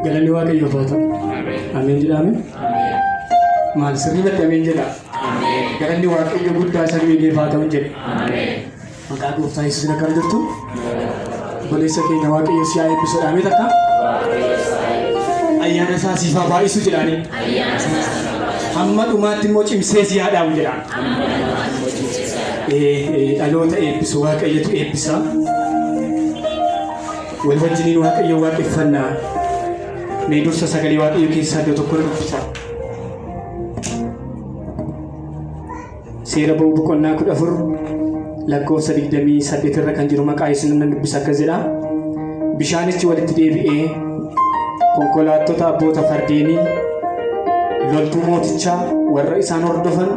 Galanni Waaqayyoof haa ta'u. Ameen jedha. Ameen. Maal sirriitti ameen jedha. Galanni Waaqayyo guddaa isa beekeef haa ta'u jedhe. Maqaa Gooftaa Yesuusiin akkana jirtu. Obboleessa keenya Waaqayyo si haa eebbisu dhaamee takka. Ayyaana isaa siif haa baay'isu jedhaanii. Hamma dhumaatti immoo cimsee si haa dhaabu jedhaan. Dhaloota eebbisu Waaqayyotu eebbisa. Wal wajjiniin Waaqayyo waaqeffannaa. Mee dursa sagalee Waaqayyo keessaa iddoo tokko dubbisa. Seera ba'uu boqonnaa 14 lakkoofsa 28 irra kan jiru maqaa Yesuus nan dubbisa akkas jedha. Bishaanichi walitti deebi'ee konkolaattota abboota fardeenii loltuu mootichaa warra isaan hordofan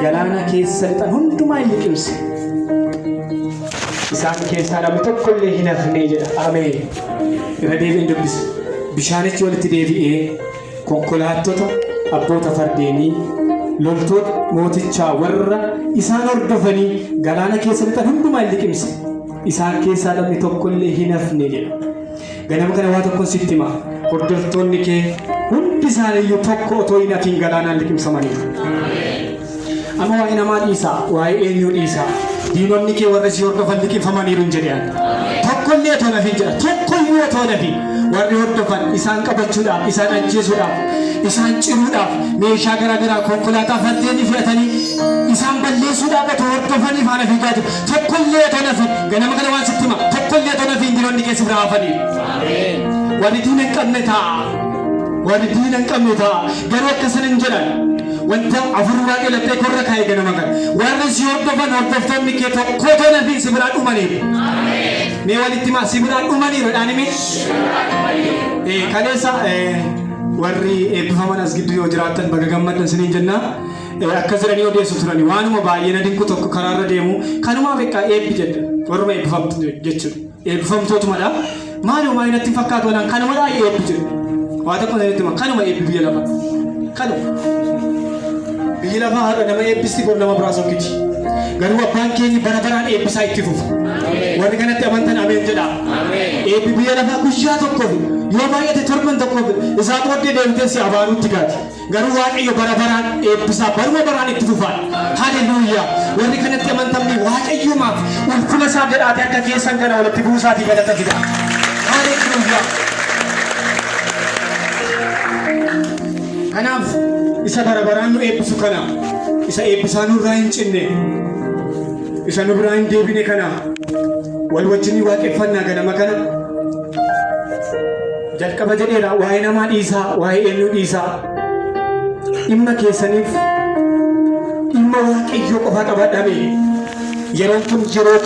galaana keessa lixan hundumaa hin liqimse. Isaan keessaa namni tokko illee hin hafne jedha. Ameen. Irra deebi'een dubbisa. Bishaanichi walitti deebi'ee konkolaattota abboota fardeenii loltoota mootichaa warra isaan hordofanii galaana keessa lixan hundumaa hin liqimse. Isaan keessaa namni tokko illee hin hafne jedha. Ganama kana waa tokkoon sitti hima. Hordoftoonni kee hundi isaaniiyyuu tokko otoo hin hafiin galaanaan liqimsamaniiru. Amma waa'ee namaa dhiisaa, waa'ee eenyuu dhiisaa. Diinonni kee warra si hordofan liqimfamaniiru hin jedhan. Tokko illee otoo hin hafiin jedha. Tokko iyyuu otoo hin hafiin. Warri hordofan isaan qabachuudhaaf, isaan ajjeesuudhaaf, isaan ciruudhaaf, meeshaa garaagaraa konkolaataa fardeenii fe'atanii isaan balleessuudhaaf otoo hordofanii faana fiigaa jiru. Tokko illee otoo hin hafiin. Ganama kana waan sitti hima. Tokko illee otoo hin hafiin diinonni keessa biraa hafanii. Warri diina hin qabne ta'a. Warri diina hin qabne ta'a. Garuu akkasana hin jedhan. Wanta afur waaqee laphee korra kaa'ee ganama kana. Warri si hordofan hordoftoonni kee tokko otoo hin hafiin si biraa dhumaniiru. Mee walitti himaa si biraa dhumaniiru dhaanime. Kaleessa warri eebbifaman as gidduu yoo jiraatan baga gammaddan isiniin jenna. Akka jedhanii odeessu turani waanuma baay'ee na dinqu tokko karaarra deemu kanumaaf eegaa eebbi jedha. Warruma eebbifamtu jechuudha. Eebbifamtootumadha. Maaluma inatti fakkaatu waan kanumadhaa eebbi jedhu. Waa tokko sanatti himaa kanuma eebbi biyya lafa. Kanuma. Biyyi lafaa haadha nama eebbisti bor nama biraa sokkiti. Garuu abbaan keenya bara baraan eebbisaa itti fufu. Warri kanatti amantan ameen jedha. Eebbi biyya lafaa guyyaa tokkoof yoo baay'ate torban tokkoof isaa booddee deemtee si abaanuutti gaati. Garuu Waaqayyo bara baraan eebbisaa baruma baraan itti fufaan. Haleluuyaa. Warri kanatti amantamni Waaqayyumaaf ulfina isaa jedhaate akka keessan kana walitti buusaatii galata fida. Haleluuyaa. Kanaaf isa bara baraan nu eebbisu kana isa eebbisaa nurraa hin cinne isa nu biraa hin deebine kana wal wajjinii waaqeffannaa ganama kana jalqaba jedheera waa'ee namaa dhiisaa waa'ee eenyuu dhiisaa dhimma keessaniif dhimma Waaqayyo qofa qabadhame yeroon kun yeroo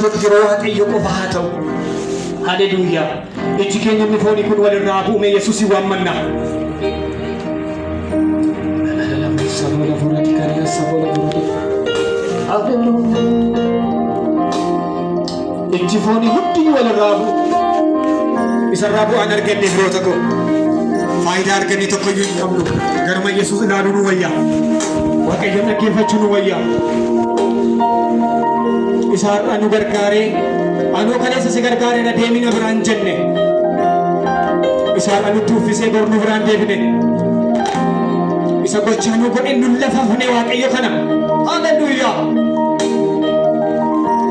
Waaqayyo qofa haa ta'u. Haleluuyaa. Iji keenya inni foonii kun walirraa bu'ume Yesuusin waammanna. Sabola furati kariya sabola furati. Haleluuyaa. Iji foonii hundi walirraa bu'u. Isarraa bu'aan arganne firoota koo. Faayidaa arganne tokko iyyuu hin qabnu. Garuma Yesuus ilaaluu nu wayyaa. Waaqayyoon dhaggeeffachuu nu wayyaa. Isa har'a nu gargaaree anuu kaleessa si gargaareera deemina biraan jenne. Isa har'a nutti uffisee bor nu biraan deebine. Isa gochaa nu godhe nu lafa hafnee Waaqayyo kana. Haleluuyaa.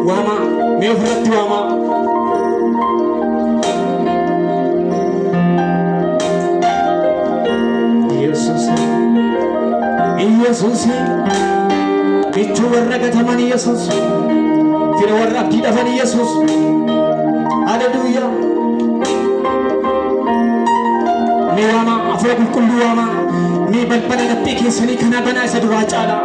Waamaa mee ofirratti waamaa. Yesuus bichuu warra gataman Yesuus fira warra abdii dhaban Yesuus. Haleluuyaa. Mee waamaa afura qulqulluu waamaa mee balbala laphee keessanii kanaa banaa isa duraa caalaa.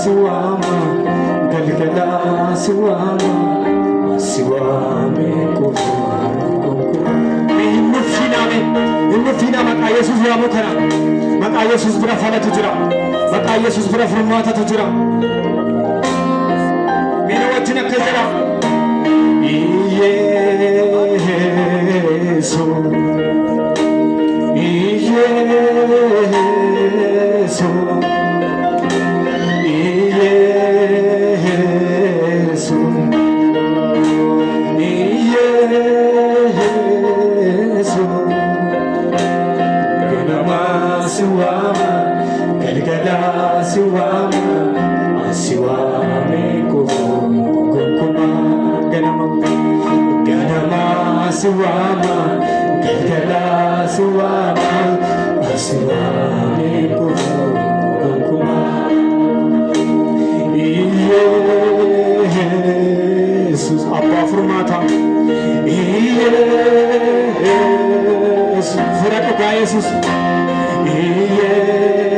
siwama galgala siwama siwame kufu innufina maqaa Yesuus waamuu kana maqaa Yesuus bira falatu jira maqaa Yesuus bira furmaatatu jira mina wajjin akka jira Yesu Siwama, galgala siwama, siwame kukuma. Yesus apa furmata? Yesus furatu ka Yesus. Yesus.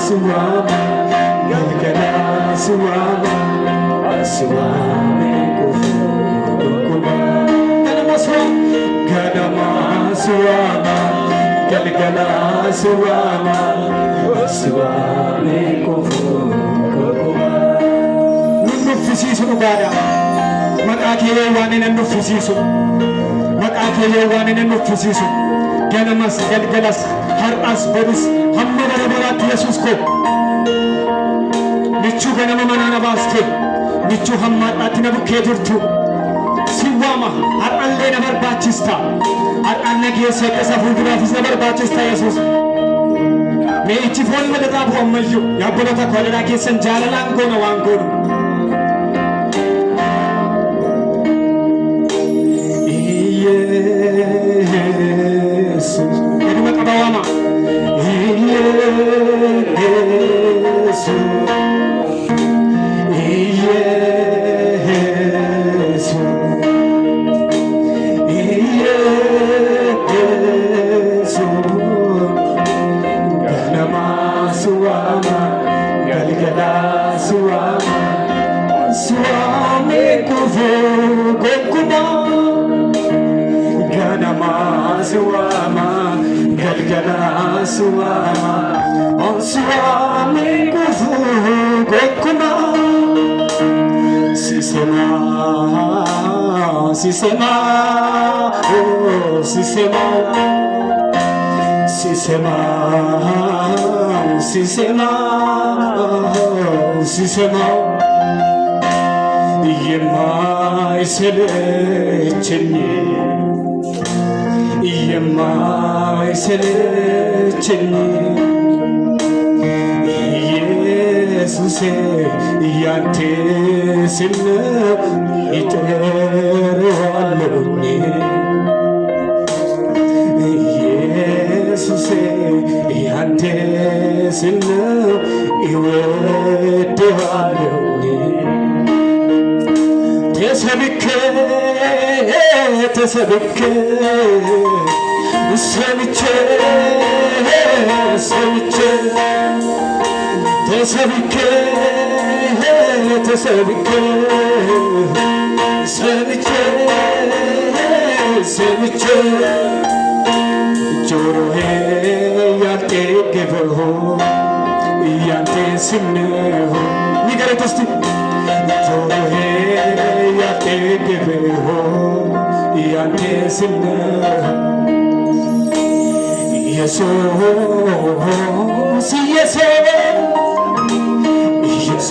Siwama, galgala siwama, siwame kukuma. Ganama siwama, galgala siwama, siwame kukuma. Nuffisiisu dhugaadha. Maqaa kee waan inni nuffisiisu. Maqaa kee waan inni nuffisiisu. Ganamas galgalas har'as boris hamma bara baraatti Yesuus ko michuu ganama manaa na baaste michuu hammaadhaatti na bukkee jirtu siwaama har'allee na barbaachista har'an na geessee qasa fuulduraafis na barbaachista Yesuus mee itti foon madataa bu'u ammayyuu yaabbolota koleraa keessan jaalalaan goona waan goonu Eduma qabawama Yesu Yesu Yesu ganama suwama galgala suwama suwame kufu kokuma ganama suwama galgala suwama suwame kufu kokuma sisema sisema oh sisema sisema sisema oh sisema የማይሰለቸኝ የማይሰለቸኝ ኢየሱሴ ያንተ ስም ይጠራዋለሁኝ ኢየሱሴ ያንተ ስም ይወደዋለሁኝ ተሰብኬ ተሰብኬ ሰምቼ ሰምቼ ተሰብኬ ተሰብኬ ሰምቼ ሰምቼ ጆሮዬ ያልጠገበው ያንተ ስም ነው ንገረኝ እስቲ ጆሮዬ ያልጠገበው ያንተ ስም ነው ኢየሱስ ኢየሱስ ኢየሱስ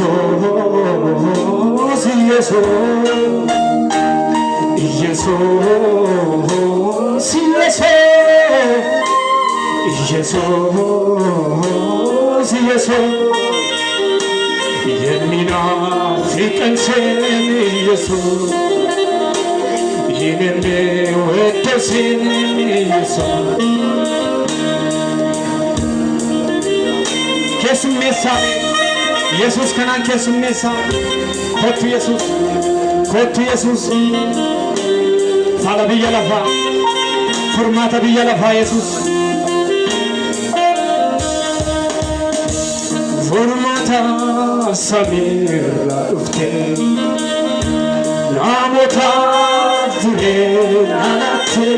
ኢየሱስ ኢየሱስ ኢየሱስ የሚናፍቀን ስም ኢየሱስ የሚወደድ ስም ኢየሱስ Kesumesa Jesus kanan kesumesa Kottu Jesus Sala biyya lafaa, furmaata biyya lafaa Yesuus. Furmaata samiirraa dhufte, namootaaf jireenya laatte,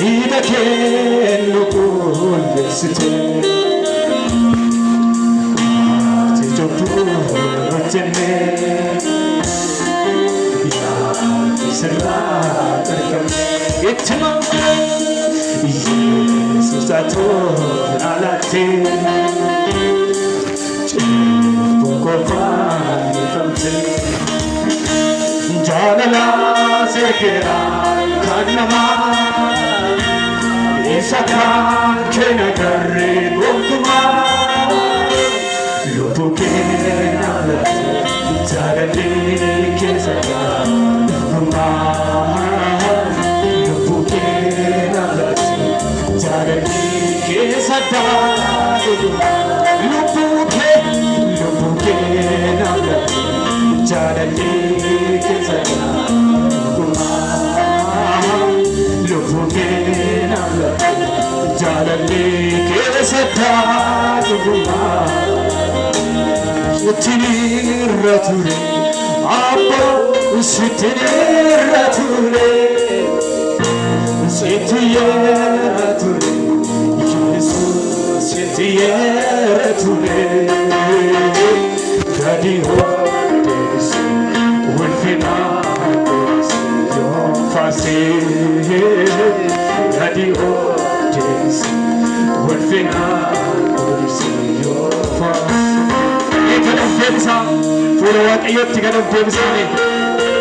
dhiiga kee nu qulleessite. Ati cubbuu hojjennee sirraa argamne ittuma Yesuus atoon alaatte cubbuu qofaan ifamte jaalala seekeraan kan namaa isa kan keenya garee gonkumaa lubbuu keenya alaatte jaalallee keessa lubbuu keenya alaatte jaalallee keessa lubbuu keenya alaatte jaalallee keessa lubbuu keenya alaatte jaalallee keessa sittinirra ture abbo sittinirra ture sittiyerra ture Yesuus sittiyerra ture gadi hodheesse ulfina godhese yoo faarse gadi hodheesse ulfina godhese yoo faarse. Deebisa fuula waaqayyootti gad of deebisanii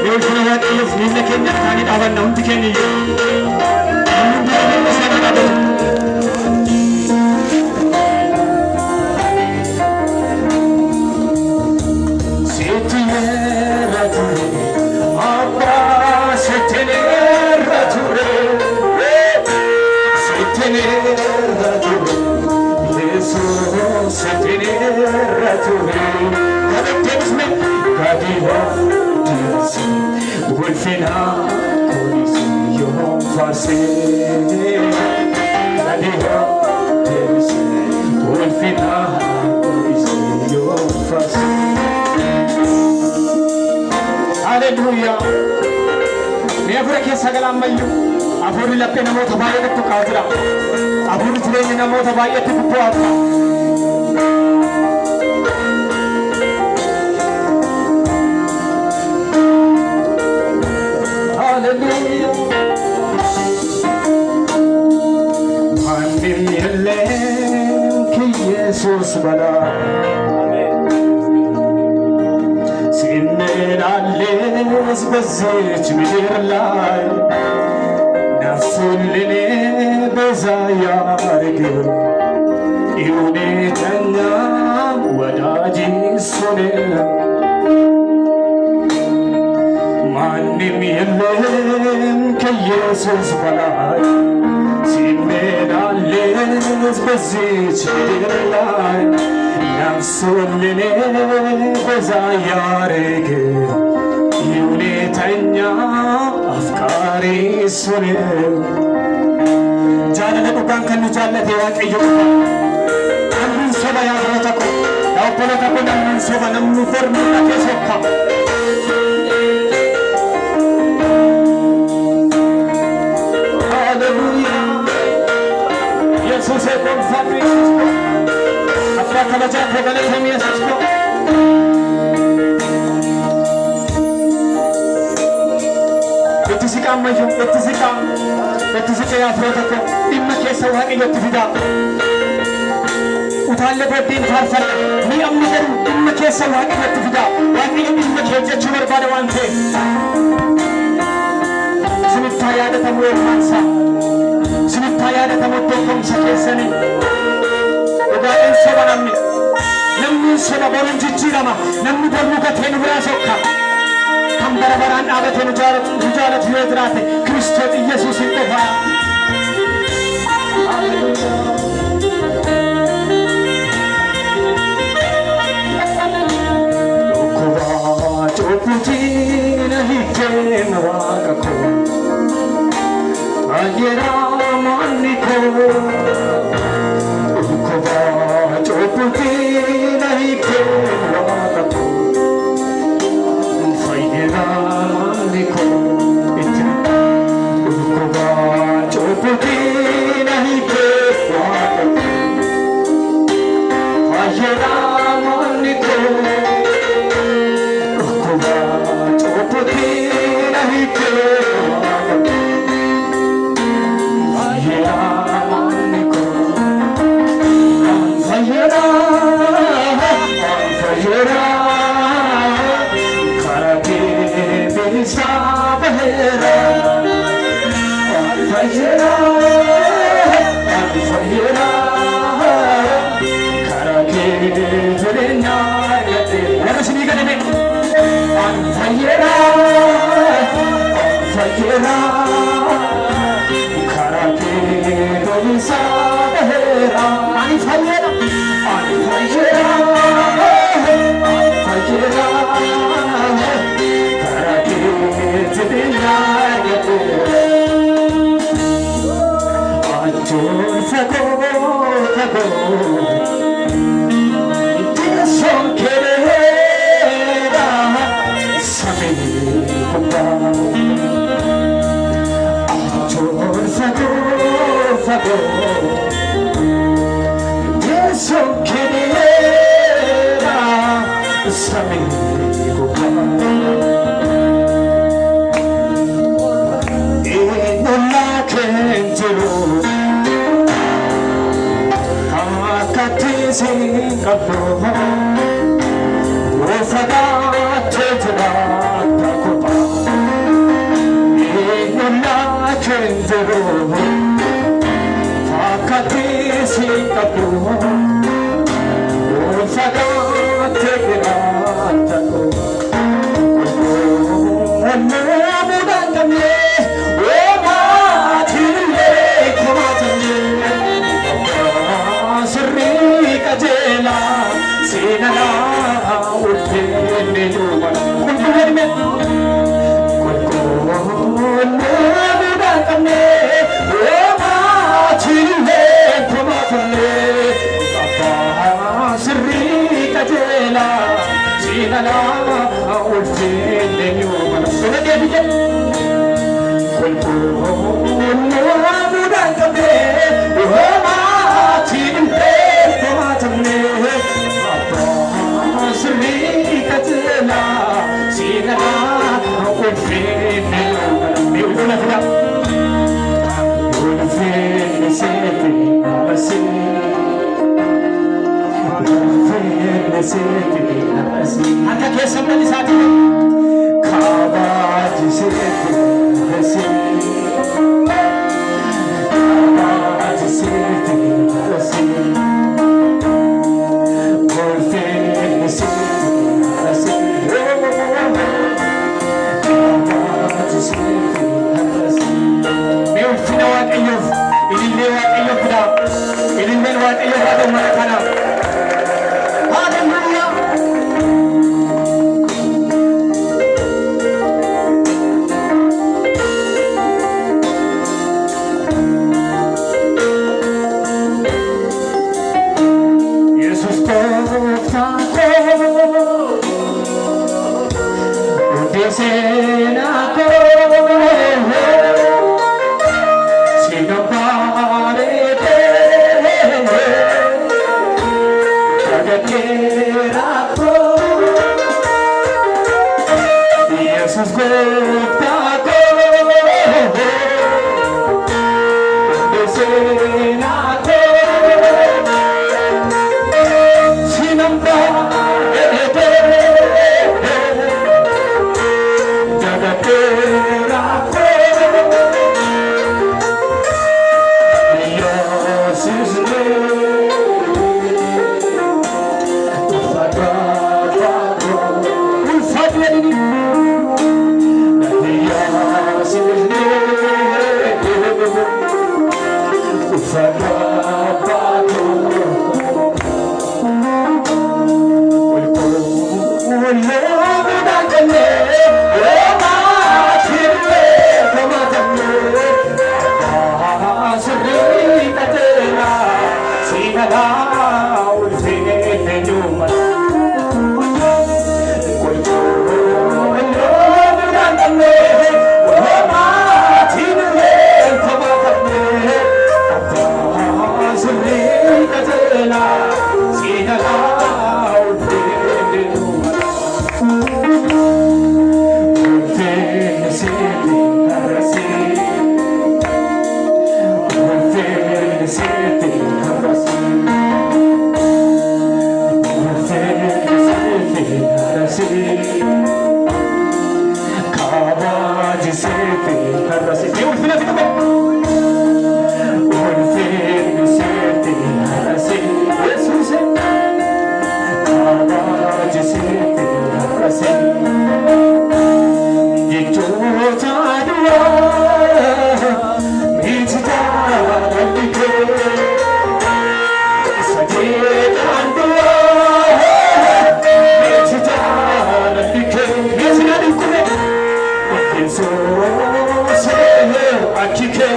mee ulfina waaqayyoof miilla keenya kaanii dhaabanna hundi keenya iyyuu hundi keenya sana dhaabatu. Sittinirra ture abbaa sittinirra ture sittinirra ture Yesuus sittinirra ture. Gadi hodheesse ulfina godhese yoo faarse gadi hodheesse ulfina godhese yoo faarse. Haleluuyaa. Mee afura keessa galaammayyu afurri laphee namoota baay'eetti tuqaa jira. Afurri jireenya namoota baay'eetti bubbu'aa jira. Yesus bala ሲመላለስ በዚች ምድር ላይ ነፍሱን ለኔ ቤዛ ያረገው እውነተኛ ወዳጅ እሱ ነው። ማንም የለም ከኢየሱስ በላይ ሲመላለስ በዚች ምድር ላይ ነፍሱን ለኔ ቤዛ ያረገው እውነተኛ አፍቃሪ እሱ ነው። ጃለለ ዱጋን ከኑ ጃለተ ዋቀዮ አንዱን ሰባ ያረተኮ ያውቆለተኮ ነምን ሰባ ነሙ ፈርሙ ተሰካ Yesus è confatto affronta la gente che le mie sasco Etti si cammaio, etti si affronta con imma che sa che io ti fida Utalle per din farfalla mi ammiseru imma che sa che io ti fida Wani imma che già ci verbare wante Sinitta yada tamu e mansa Sinitta yada tamu tokom sakesani Odaen soba namni soba borun jijjirama namni bornu gatenu bira sokka Kan barabaraan dhaabate nu jaalatu yoo jiraate Kiristoos Iyesuusin qofa Dhukkuba cubbuutiin hiikkee waqako ayera maniko koba choputi nahi ke waqako ayera maniko koba choputi nahi ke waqako ayera maniko har'as ni ulfina qabe ulfinni sitti har'as Yesuus kabaji sitti har'as jechoota du'aa miidhagina daldike sajeetaan du'aa miidhagina daldike yeesina dhikkune Yesuus akike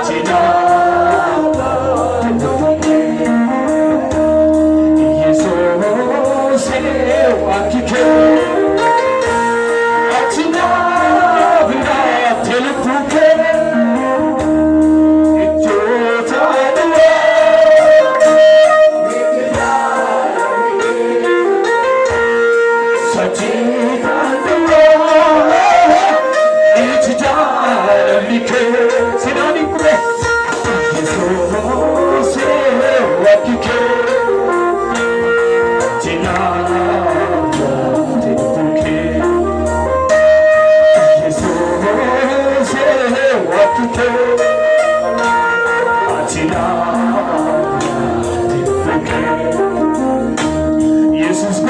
jina Yesuus akike Atina vina telepuke Ijota dua Sajita dua Ijita like Sinani kure Yesuus akike Jina telepuke Jesus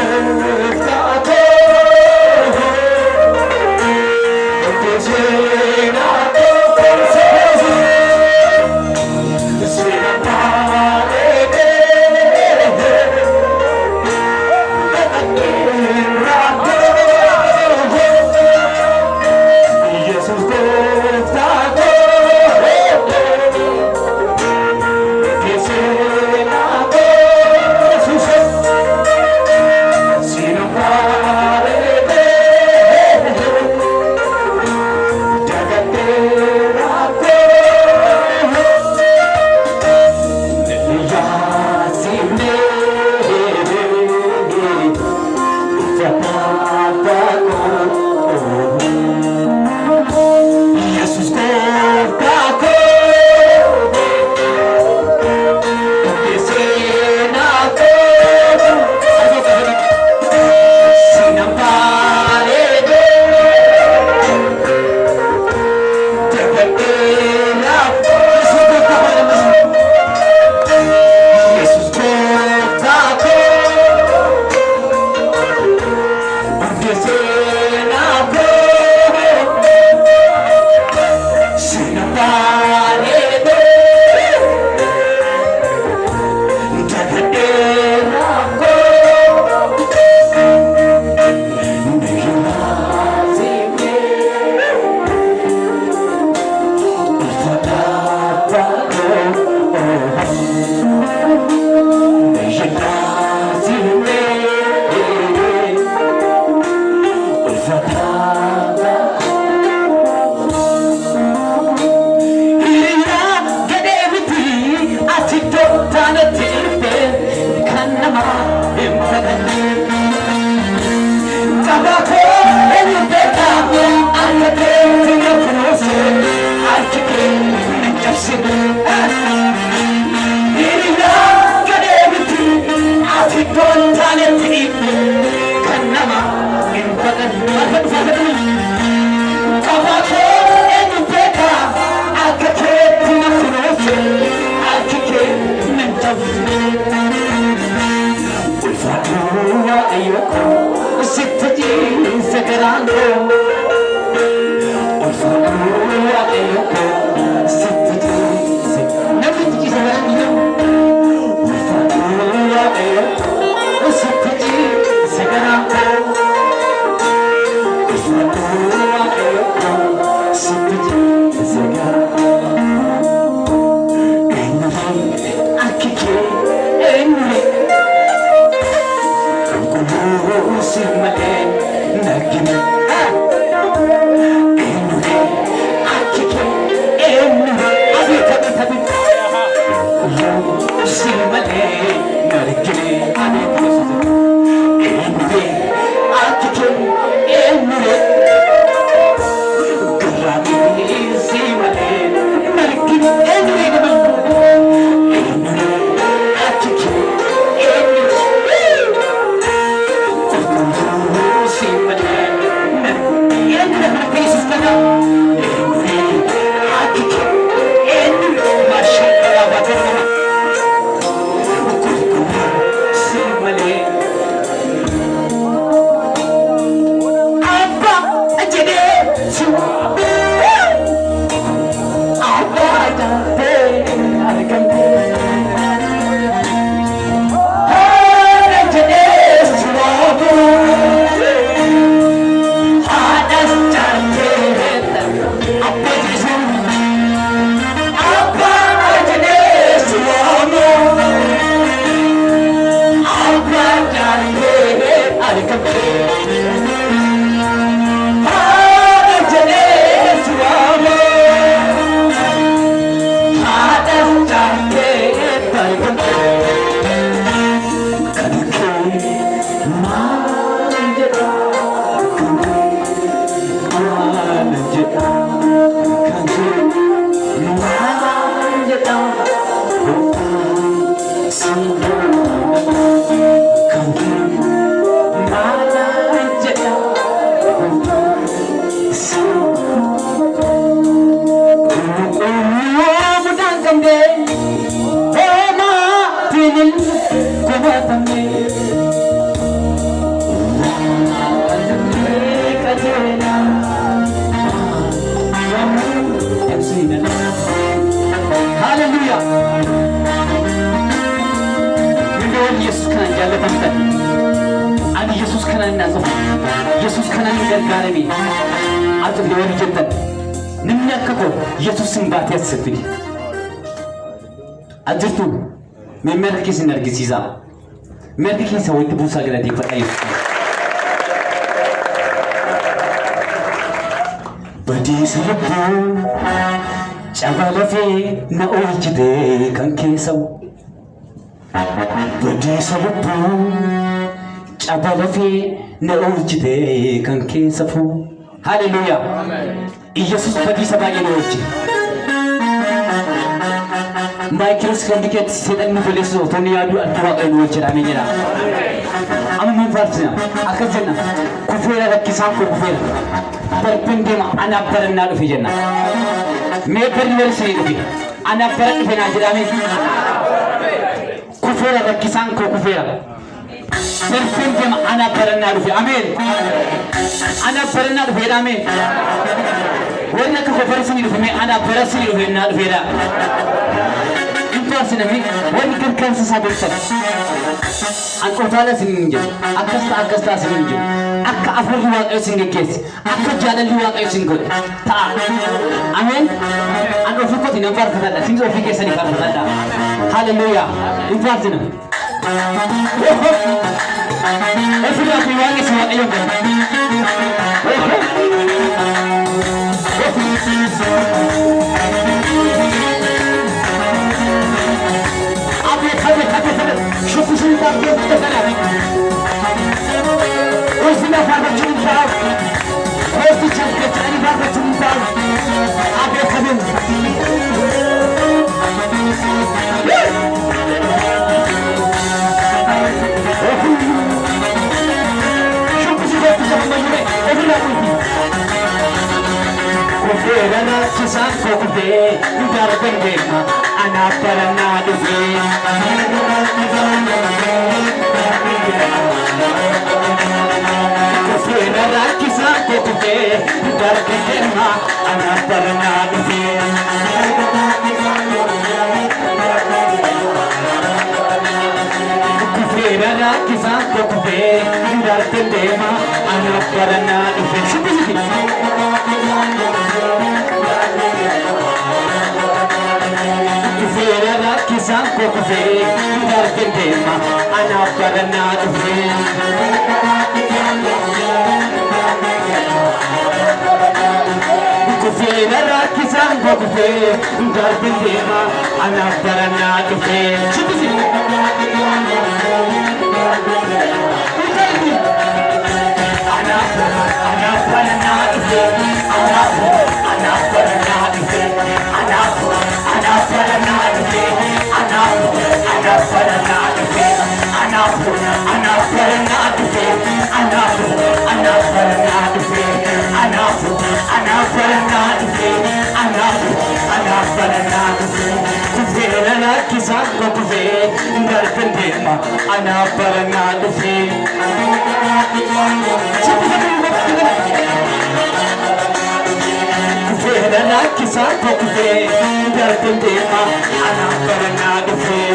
I هاليلويا من يسوع كان جالة تمتد أنا يسوع كان النازف يسوع كان الجارمي أتوقع لوري جدا نمنا كقول يسوع سنبات يسفني أجرتو من مركز نرجسيزا مركز سوي تبوسا قلادي فأيوه بدي سببو شغال في نأوجده كان كيسو بدي سببو شغال في نأوجده كان كيسفو هاليلويا يسوع بدي سبا ينوجي مايكروس كنديكت سيدنا نفلسو توني يادو أدوا ينوجي رامينا أما من فرسنا أكذبنا كفيرة كيسان كفيرة بربندما أنا برنا في جنة ما برنا سيدي أنا برنا في ناجرامي كفيرة كيسان كفيرة بربندما أنا برنا في أمين أنا برنا في أمين وين كفيرة سيدي في أنا برنا سيدي في ناجرا إنتوا سنمي وين كان سابقا أنكو ثالث سنين أكستا سنين أكا أفضل واقع سنين كيس أكا جالل واقع سنين تا أمين أنا أفكر تنا فارق هذا سنين أفكر كيسني فارق هذا هاليلويا إنفاق سنة أفضل أكو واقع سوا أيوة شوفوا شو يبغى يتكلم وزنا فاضل شو يبغى وزنا شكل تاني فاضل شو يبغى أبي كذب شوفوا شو يبغى يسوي أبي كذب أنا كسان كوكبي يداربني أنا برنا دفي كفينا راكسا كوكبي يداربني أنا برنا دفي كفينا راكسا كوكبي يداربني أنا برنا دفي شو بيجي كيسان كوكفي دار كنديما أنا برنا دفي كوكفي نرى كيسان كوكفي دار كنديما أنا برنا دفي شو بزي أنا برنا دفي أنا برنا دفي أنا برنا دفي أنا برنا دفي أنا برنا دفي أنا برنا دفي أنا برنا دفي أنا برنا دفي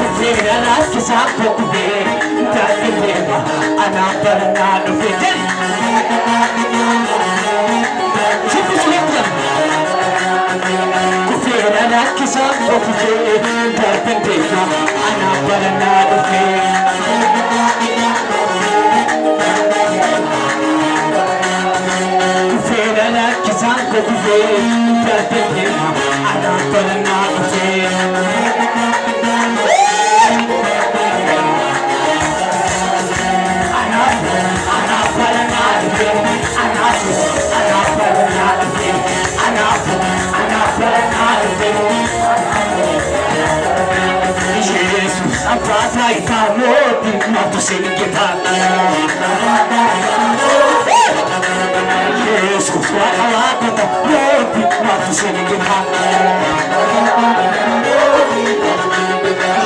كفي لنا كيسان كفي نرفنديما أنا برنا دفي كفي لنا كيسان كفي نرفنديما أنا برنا دفي كفي لنا كيسان كفي نرفنديما أنا برنا دفي أنا Kamoti matu singita Jesus wakawakota moti matu singita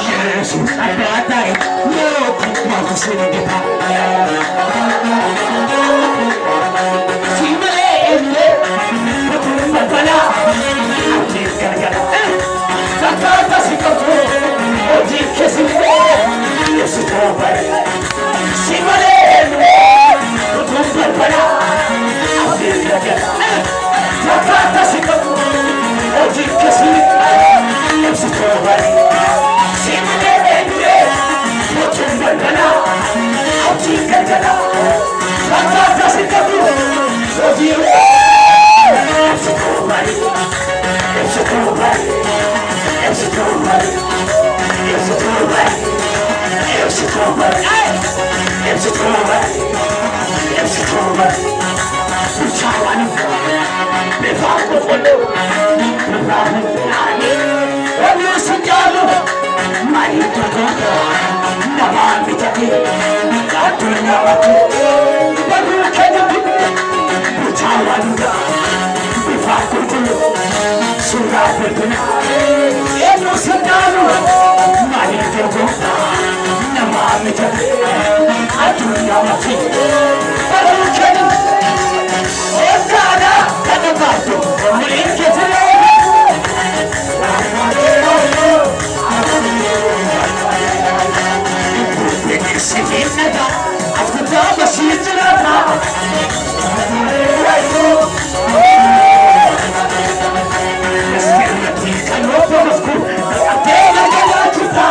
Jesus akatai moti matu singita Simale emle Matala Ajit karagana Sakata sikato Ojit kesile Yesu tobai Simale Tutumbar bana Ajit karagana Sakata sikato Ojit kesile Yesu tobai Simale Tutumbar bana Ajit karagana Sakata sikato Ojit Yesu tobai Yesu tobai Yesu tobai Yesu tobai Yesu tobai Yesu tobai Yesu tobai Ucapan Bevaku kono Bevaku ani Onu sejalu Mari tergoda Nama bijaki Katunya waktu Baru kenabi Ucapan Bevaku kono Surah berguna Enu sejalu Mari tergoda Nama bijaki Katunya waktu Baru kenabi Ekada kata batu Mulin ketele Bukit sihin nada Aku tak masih cerita Meski mati kalau perutku Ada kala kita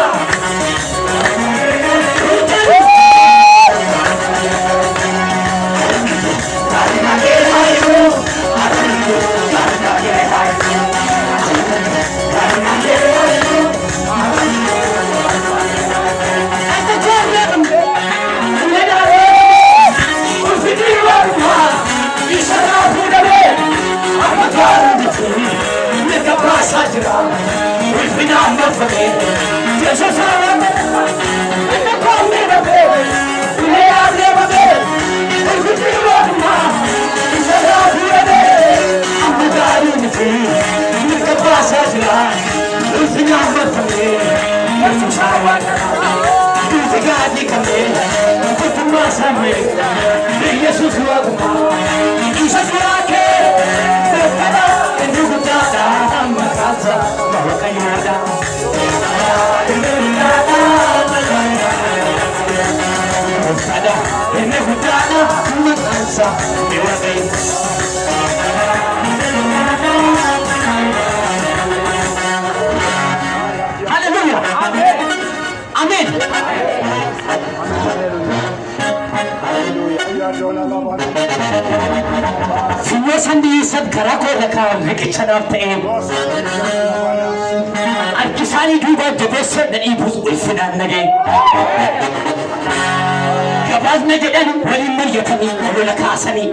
Hallelujah. Amen. Siya sandi sad kara ko rakam rikichana ta'im. Arkisani duba jabesar da ibus ulfina nage. Gabaz na jadan wani maryatani wala kasani.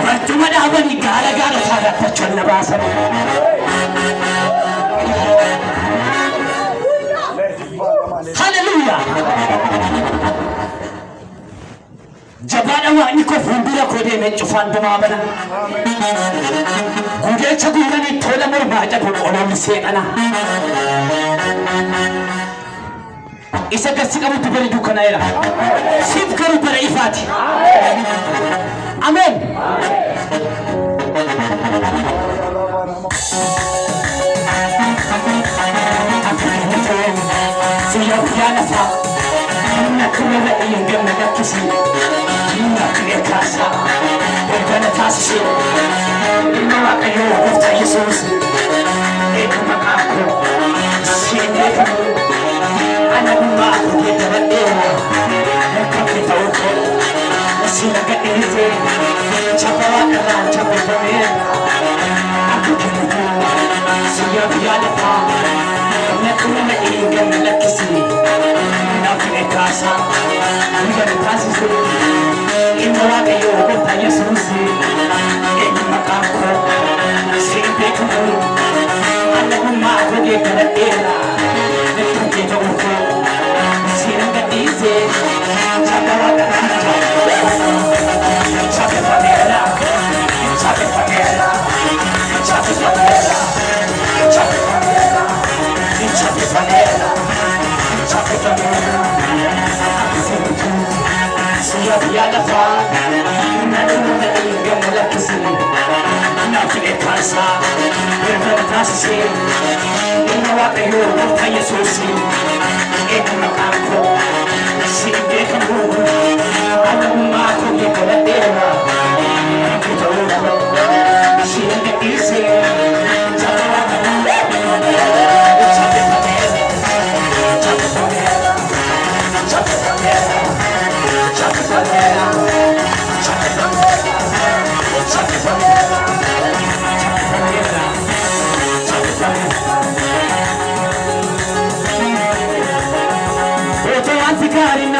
Bantuma da wani gara gara ta da taccan na basani. Hallelujah. Jabana wani ko fumbira ko de men cufan dama bana. Gude cha gudani tola mur baja ko olon se ana. Isa gasi kamu tubari dukana era. Sip karu para ifati. Amen. Siya piyana sa. Nakuna na iyong ganda na kisi. Nakuna kasa. Huwag na tasisi. Inawa kayo Bukta Jesus. Ito makako. Sine ka mo. Anak mo ako dito na ewa. Nakapitaw ko. Nasinagaiti. Chapawa ka lang. Chapawamin. Ako kinito. Siya piyana pa. Nakuna na iyong ganda na kisi. Nakuna kasa. Huwag na tasisi. Inawa kayo Bukta Jesus. Ito makako. Sine ka mo. Anak mo ako dito na ewa. Nakapitaw ko. Chapetanera, chapetanera. Siya biada fa, nanunungan mo lakisi. Nafiletasa, nagtatasi. Ginawa kayo ng kaya susi. Ito na ako, sige ka mo. Anong makong ikalatera? Ito ako, siya nag-isip.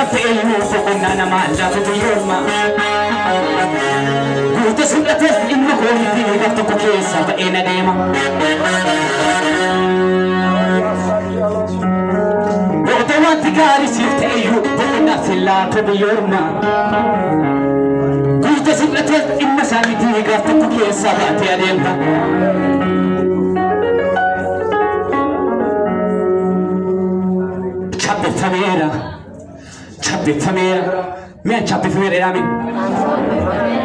Fe'yo kung na naman na kutuyurma Gutas kong atas imo ko hindi nagto ko kesa ba inadema Botawan tigari sirteyo na sila kutuyurma Gutas kong atas imo sa hindi nagto ko kesa ba inadema Chape famera Chape famera, mi han chape famera mi.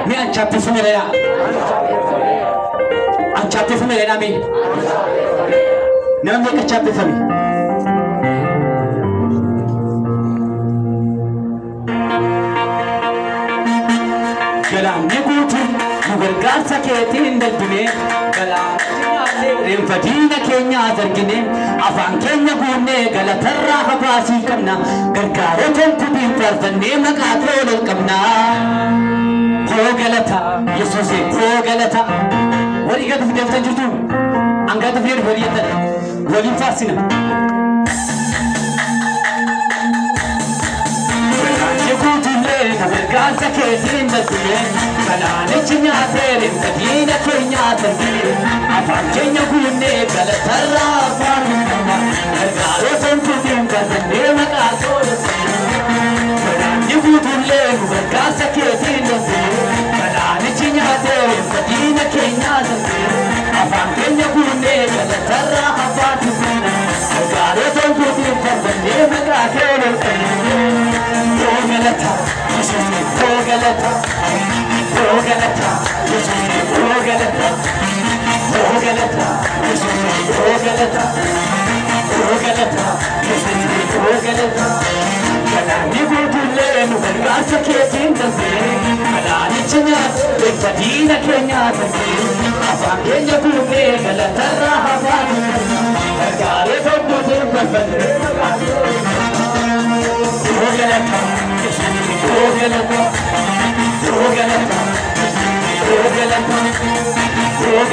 Mi han chape famera. An chape famera mi. Namni ka chape famera. Galam ni gutu, gargarsa ke tin dalbine. Galam rin fadina kenya zargine. Afan kenya gune galatarra habasi kamna. Gargaro ton kudin farfanne makatro kamna. Ho galata, Yesusi ho galata. Wali gadu fi deftan jirtu. Angada fi wariyatan. Wali farsina. Gargarsa ke tin dalbine. Kalane chinya tere fadina kenya zargine. Afan kenya gune galatarra habasi kamna. Gargaro ton kudin farfanne makatro Gargarsa ke tin dalbine. Kalane chinya tere fadina kenya zargine. Afan kenya gune galatarra habasi kamna. Gargaro ton kudin farfanne makatro Galata, Galata, Galata, Galata, Galata, Galata, Galata, Kalani budule nu gargarsa ke tin dalbine. Kalani chinya fadina kenya zargine. Afan kenya gune galatarra habasi kamna. Gargaro ton kudin farfanne makatro Galata, Galata,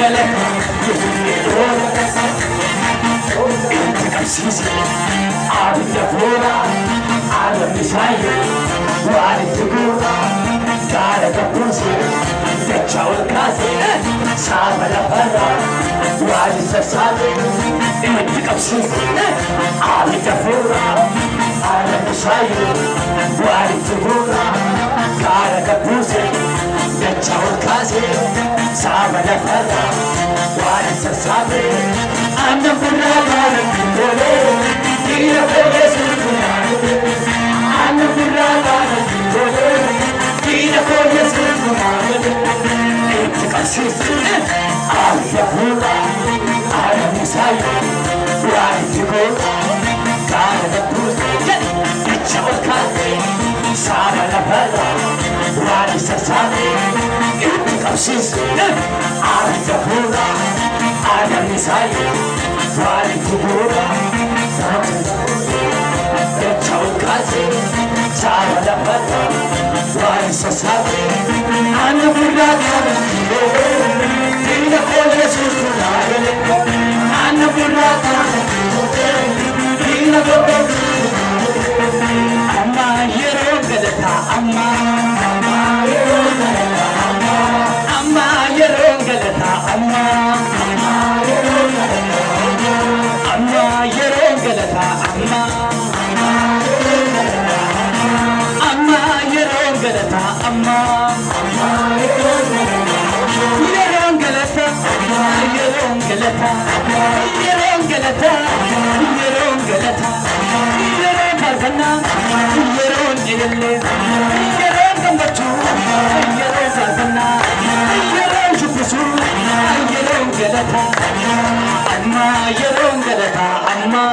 Galata, Galata, Sisi, Arda Fora, Arda Misayo, Wari Tugura, Sara Kapusi, Techaul Kasi, Saba La Parra, Wari Sasade, Intika Sisi, Arda Fora, Arda Misayo, Wari Tugura, Sara Kapusi, Techaul Kasi, Saba La Parra, Wari Sasade, Anda Purra, Tira por Jesus, Anda Purra, Tira por Jesus, Intika Sisi, Arda Fora, Arda Misayo, Wari Tugura, Sara Kapusi, Techaul Kasi, Saba La Parra, Wari Sasade, Intika Sisi, Arda Fora, Arda Misayo, Wari Tugura, Techaul Kasi, Saba La Parra, Wari Sasade, Anda Purra, Tira por Jesus, Anda Purra, Tira por Jesus, Amma Yero Galata, Amma Yero Galata, Amma Yero Galata, Amma Yero Galata, Amma Yero Galata, Amma Yero Galata, Amma Yero Galata, Yero Galata, Yero Galata, Yero galata yeroon faarfannaa yeroon ilillee yeroon gammachuu yeroon faarfannaa yeroon shubbisuu yeroon galata amma yeroon galata amma